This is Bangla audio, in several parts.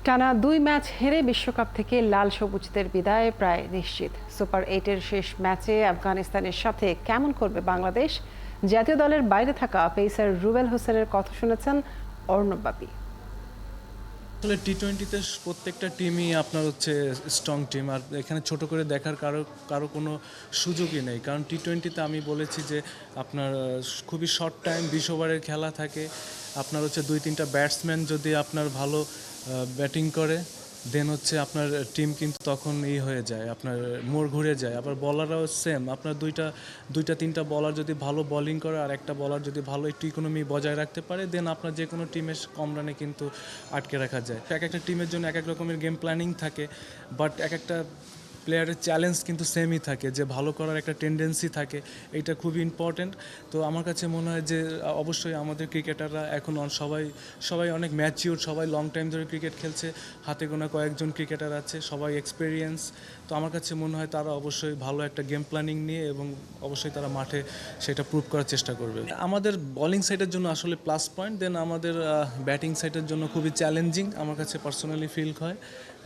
টানা ২ ম্যাচ হেরে বিশ্বকাপ থেকে লাল সবুজদের বিদায় প্রায় নিশ্চিত। সুপার 8-এর শেষ ম্যাচে আফগানিস্তানের সাথে কেমন করবে বাংলাদেশ? জাতীয় দলের বাইরে থাকা পেসার রুবেল হোসেনের কথা শুনেছেন অর্ণব বাপি। আসলে টি-20তে প্রত্যেকটা টিমই আপনার হচ্ছে স্ট্রং টিম, আর এখানে ছোট করে দেখার কারো কোনো সুযোগই নেই। কারণ টি-20তে আমি বলেছি যে আপনার খুবই শর্ট টাইম 20 ওভারের খেলা থাকে। আপনার হচ্ছে 2-3টা ব্যাটসম্যান যদি আপনার ভালো ব্যাটিং করে দেন হচ্ছে আপনার টিম কিন্তু তখন হয়ে যায়, আপনার মোড় ঘুরে যায়। আবার বলাররাও সেম, আপনার দুইটা তিনটা বলার যদি ভালো বোলিং করে আর একটা বলার যদি ভালো একটু ইকোনমি বজায় রাখতে পারে দেন আপনার যে কোনো টিমের কম রানে কিন্তু আটকে রাখা যায়। এক একটা টিমের জন্য এক এক রকমের গেম প্ল্যানিং থাকে, বাট এক একটা প্লেয়ারের চ্যালেঞ্জ কিন্তু সেমই থাকে, যে ভালো করার একটা টেন্ডেন্সি থাকে। এটা খুবই ইম্পর্ট্যান্ট। তো আমার কাছে মনে হয় যে অবশ্যই আমাদের ক্রিকেটাররা এখন সবাই অনেক ম্যাচিউর, সবাই লং টাইম ধরে ক্রিকেট খেলছে, হাতে গোনা কয়েকজন ক্রিকেটার আছে, সবাই এক্সপিরিয়েন্স। তো আমার কাছে মনে হয় তারা অবশ্যই ভালো একটা গেম প্ল্যানিং নিয়ে এবং অবশ্যই তারা মাঠে সেটা প্রুভ করার চেষ্টা করবে। আমাদের বোলিং সাইডের জন্য আসলে প্লাস পয়েন্ট, দেন আমাদের ব্যাটিং সাইডের জন্য খুবই চ্যালেঞ্জিং আমার কাছে পার্সোনালি ফিল হয়।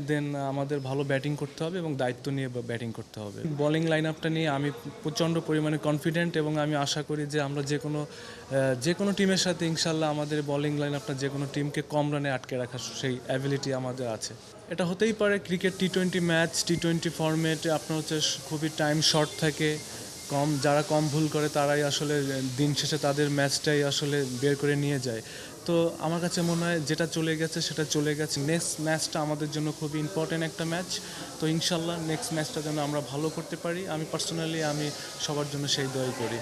দেন আমাদের ভালো ব্যাটিং করতে হবে এবং দায়িত্ব নিয়ে ব্যাটিং করতে হবে। বোলিং লাইন আপটা নিয়ে আমি প্রচণ্ড পরিমাণে কনফিডেন্ট এবং আমি আশা করি যে আমরা যে কোনো টিমের সাথে ইনশাল্লাহ আমাদের বোলিং লাইন আপটা যে কোনো টিমকে কম রানে আটকে রাখার সেই অ্যাবিলিটি আমাদের আছে। এটা হতেই পারে, ক্রিকেট টি-20 ম্যাচ, টি-20 ফরম্যাটে আপনার হচ্ছে খুবই টাইম শর্ট থাকে, যারা কম ভুল করে তারাই আসলে দিন শেষে তাদের ম্যাচটাই আসলে বের করে নিয়ে যায়। তো আমার কাছে মনে হয় যেটা চলে গেছে সেটা চলে গেছে। নেক্সট ম্যাচটা আমাদের জন্য খুবই ইম্পর্ট্যান্ট একটা ম্যাচ। তো ইনশাল্লাহ নেক্সট ম্যাচটা যেন আমরা ভালো করতে পারি, আমি পার্সোনালি সবার জন্য সেই দোয়াই করি।